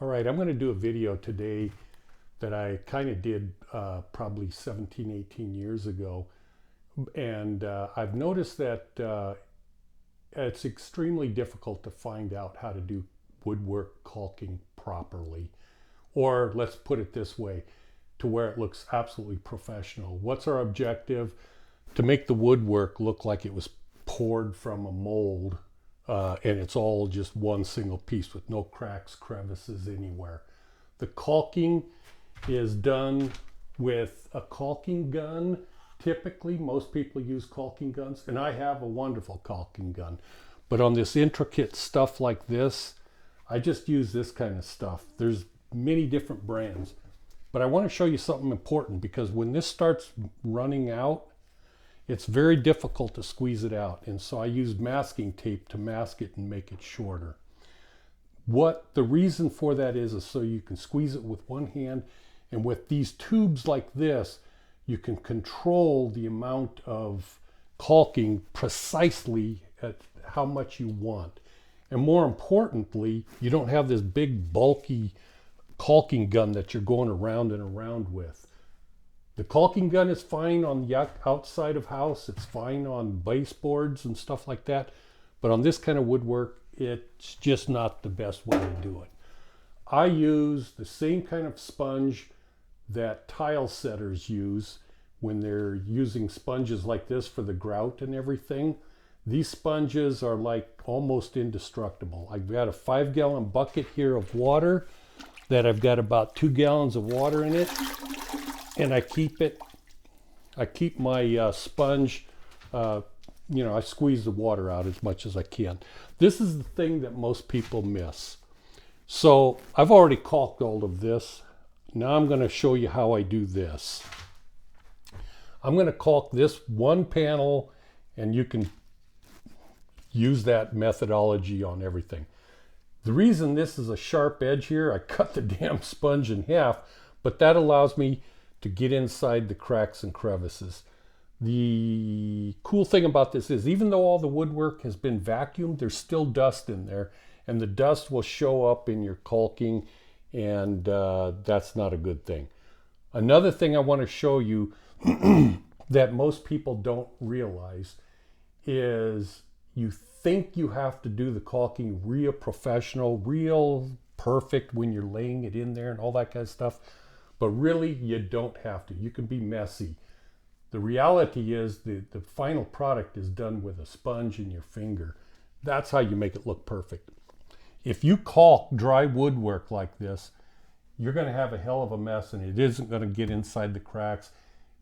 All right, I'm going to do a video today that I kind of did probably 17, 18 years ago. And I've noticed that it's extremely difficult to find out how to do woodwork caulking properly. Or let's put it this way, to where it looks absolutely professional. What's our objective? To make the woodwork look like it was poured from a mold, and it's all just one single piece with no cracks, crevices anywhere. The caulking is done with a caulking gun. Typically, most people use caulking guns, and I have a wonderful caulking gun. But on this intricate stuff like this, I just use this kind of stuff. There's many different brands. But I want to show you something important, because when this starts running out, it's very difficult to squeeze it out. And so I use masking tape to mask it and make it shorter. What the reason for that is so you can squeeze it with one hand. And with these tubes like this, you can control the amount of caulking precisely at how much you want. And more importantly, you don't have this big bulky caulking gun that you're going around and around with. The caulking gun is fine on the outside of house. It's fine on baseboards and stuff like that. But on this kind of woodwork, it's just not the best way to do it. I use the same kind of sponge that tile setters use when they're using sponges like this for the grout and everything. These sponges are like almost indestructible. I've got a 5-gallon bucket here of water that I've got about 2 gallons of water in it. And I keep my sponge, I squeeze the water out as much as I can. This is the thing that most people miss. So I've already caulked all of this. Now I'm going to show you how I do this. I'm going to caulk this one panel, and you can use that methodology on everything. The reason this is a sharp edge here, I cut the damn sponge in half, but that allows me to get inside the cracks and crevices. The cool thing about this is, even though all the woodwork has been vacuumed, there's still dust in there, and the dust will show up in your caulking, and that's not a good thing. Another thing I want to show you that most people don't realize is you think you have to do the caulking real professional, real perfect when you're laying it in there and all that kind of stuff. But really, you don't have to. You can be messy. The reality is the final product is done with a sponge in your finger. That's how you make it look perfect. If you caulk dry woodwork like this, you're going to have a hell of a mess, and it isn't going to get inside the cracks.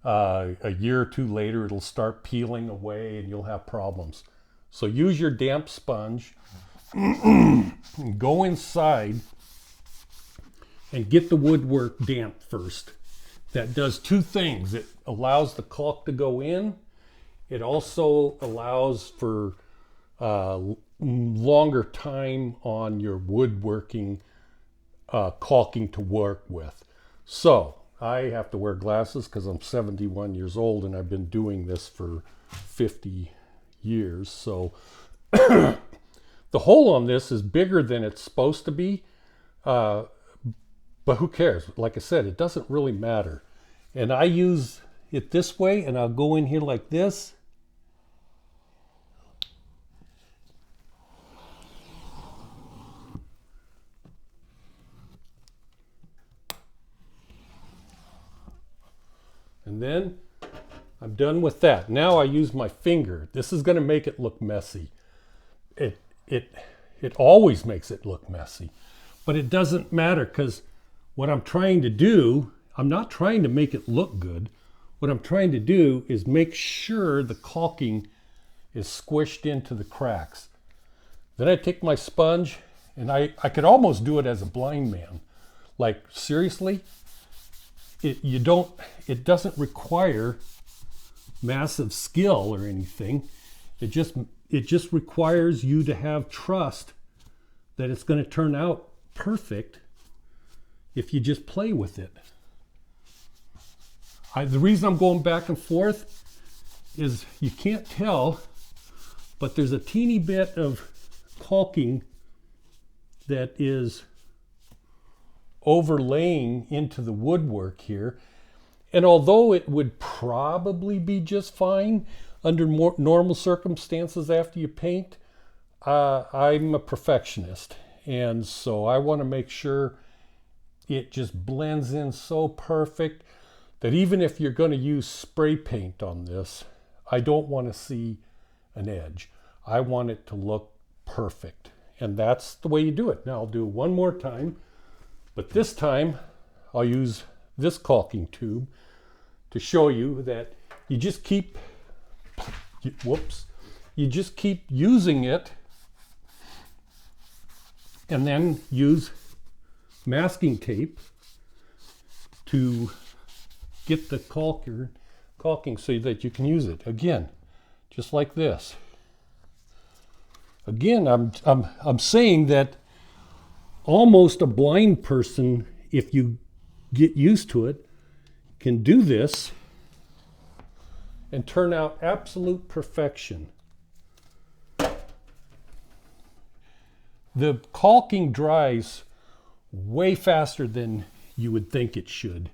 A year or two later, it'll start peeling away, and you'll have problems. So use your damp sponge, go inside, and get the woodwork damp first. That does two things. It allows the caulk to go in. It also allows for longer time on your woodworking caulking to work with. So I have to wear glasses because I'm 71 years old and I've been doing this for 50 years. So the hole on this is bigger than it's supposed to be. But who cares? Like I said, it doesn't really matter. And I use it this way, and I'll go in here like this. And then I'm done with that. Now I use my finger. This is going to make it look messy. It always makes it look messy. But it doesn't matter, because what I'm trying to do, I'm not trying to make it look good. What I'm trying to do is make sure the caulking is squished into the cracks. Then I take my sponge, and I could almost do it as a blind man. Like, seriously, it doesn't require massive skill or anything. It just requires you to have trust that it's going to turn out perfect if you just play with it. The reason I'm going back and forth is you can't tell, but there's a teeny bit of caulking that is overlaying into the woodwork here. And although it would probably be just fine under more normal circumstances after you paint, I'm a perfectionist. And so I want to make sure it just blends in so perfect that even if you're going to use spray paint on this, I don't want to see an edge. I want it to look perfect. And that's the way you do it. Now I'll do it one more time, but this time I'll use this caulking tube to show you that you just keep, you just keep using it and then use masking tape to get the caulking so that you can use it. Again, just like this. Again, I'm saying that almost a blind person, if you get used to it, can do this and turn out absolute perfection. The caulking dries way faster than you would think it should.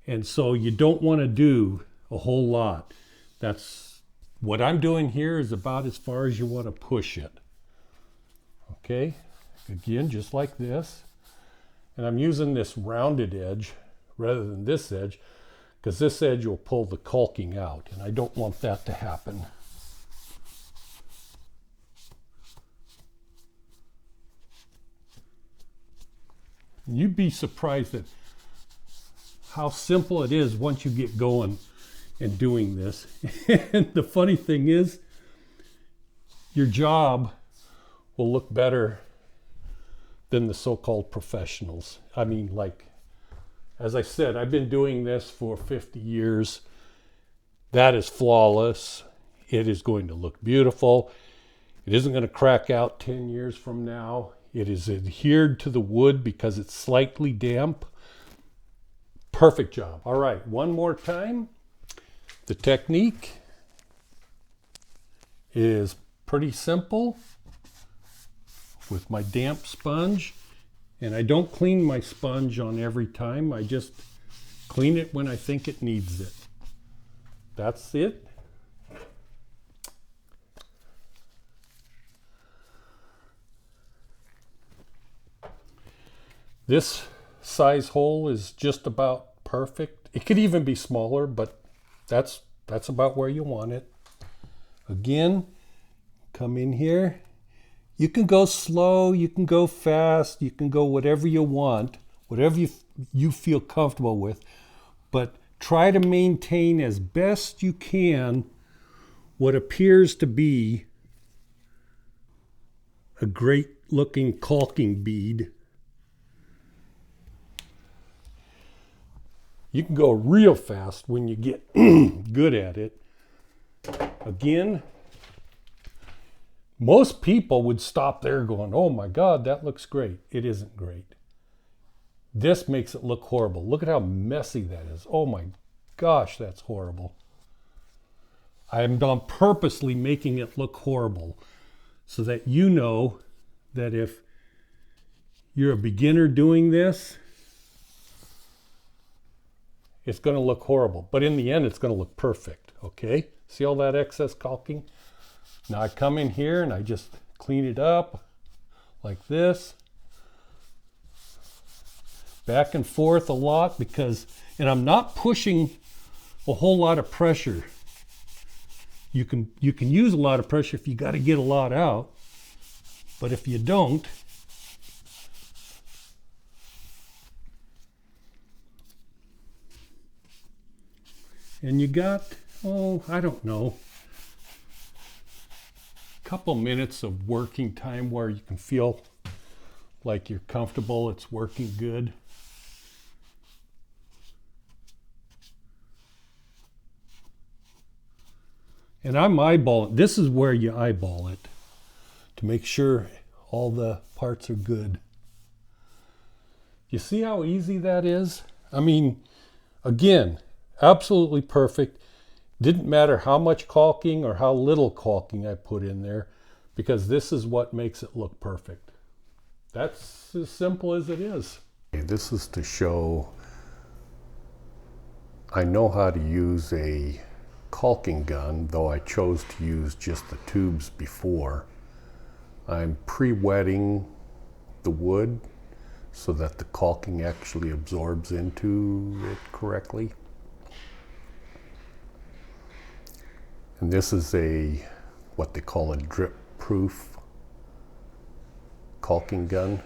And so you don't want to do a whole lot. That's what I'm doing here is about as far as you want to push it. Okay, again, just like this. And I'm using this rounded edge rather than this edge because this edge will pull the caulking out, and I don't want that to happen. You'd be surprised at how simple it is once you get going and doing this. And the funny thing is, your job will look better than the so-called professionals. I mean, like, as I said, I've been doing this for 50 years. That is flawless. It is going to look beautiful. It isn't going to crack out 10 years from now. It is adhered to the wood because it's slightly damp. Perfect job. All right, one more time. The technique is pretty simple with my damp sponge. And I don't clean my sponge on every time. I just clean it when I think it needs it. That's it. This size hole is just about perfect. It could even be smaller, but that's about where you want it. Again, come in here. You can go slow, you can go fast, you can go whatever you want, whatever you feel comfortable with, but try to maintain as best you can what appears to be a great looking caulking bead. You can go real fast when you get good at it. Again, most people would stop there going, oh my God, that looks great. It isn't great. This makes it look horrible. Look at how messy that is. Oh my gosh, that's horrible. I'm purposely making it look horrible so that you know that if you're a beginner doing this, it's going to look horrible. But in the end, it's going to look perfect. Okay? See all that excess caulking? Now I come in here and I just clean it up like this. Back and forth a lot and I'm not pushing a whole lot of pressure. You can use a lot of pressure if you got to get a lot out. But if you don't, and you got, I don't know, couple minutes of working time where you can feel like you're comfortable, it's working good. And I'm eyeballing, this is where you eyeball it to make sure all the parts are good. You see how easy that is? I mean, again, absolutely perfect. Didn't matter how much caulking or how little caulking I put in there, because this is what makes it look perfect. That's as simple as it is. This is to show I know how to use a caulking gun, though I chose to use just the tubes before. I'm pre-wetting the wood so that the caulking actually absorbs into it correctly. And this is what they call a drip-proof caulking gun.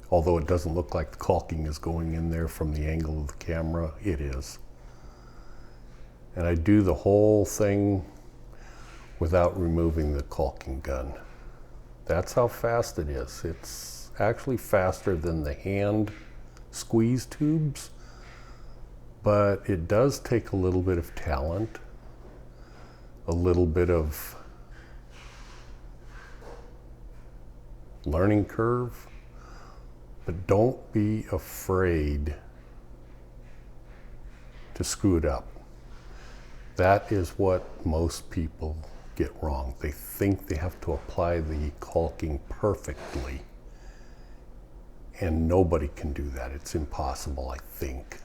Although it doesn't look like the caulking is going in there from the angle of the camera, it is. And I do the whole thing without removing the caulking gun. That's how fast it is. It's actually faster than the hand squeeze tubes, but it does take a little bit of talent, a little bit of learning curve. But don't be afraid to screw it up. That is what most people get wrong. They think they have to apply the caulking perfectly. And nobody can do that. It's impossible, I think.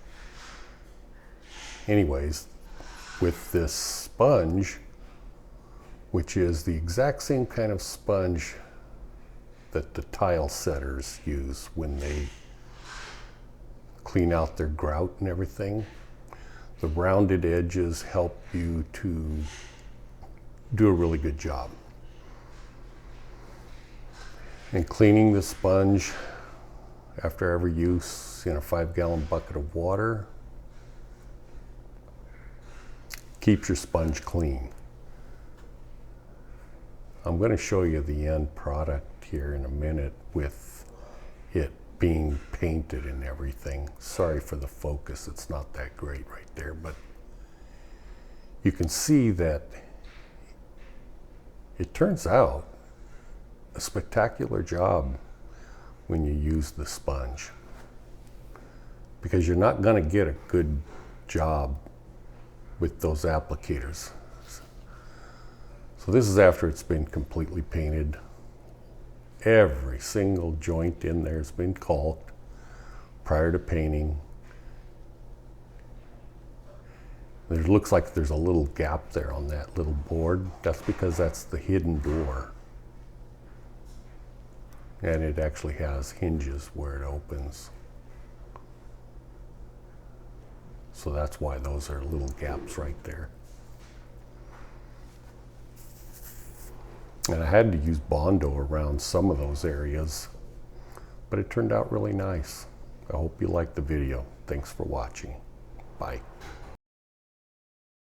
Anyways, with this sponge, which is the exact same kind of sponge that the tile setters use when they clean out their grout and everything. The rounded edges help you to do a really good job. And cleaning the sponge after every use in a 5-gallon bucket of water keeps your sponge clean. I'm going to show you the end product here in a minute with it being painted and everything. Sorry for the focus, it's not that great right there, but you can see that it turns out a spectacular job when you use the sponge, because you're not going to get a good job with those applicators. So this is after it's been completely painted. Every single joint in there has been caulked prior to painting. There looks like there's a little gap there on that little board. That's because that's the hidden door. And it actually has hinges where it opens. So that's why those are little gaps right there. And I had to use Bondo around some of those areas, but it turned out really nice. I hope you liked the video. Thanks for watching. Bye.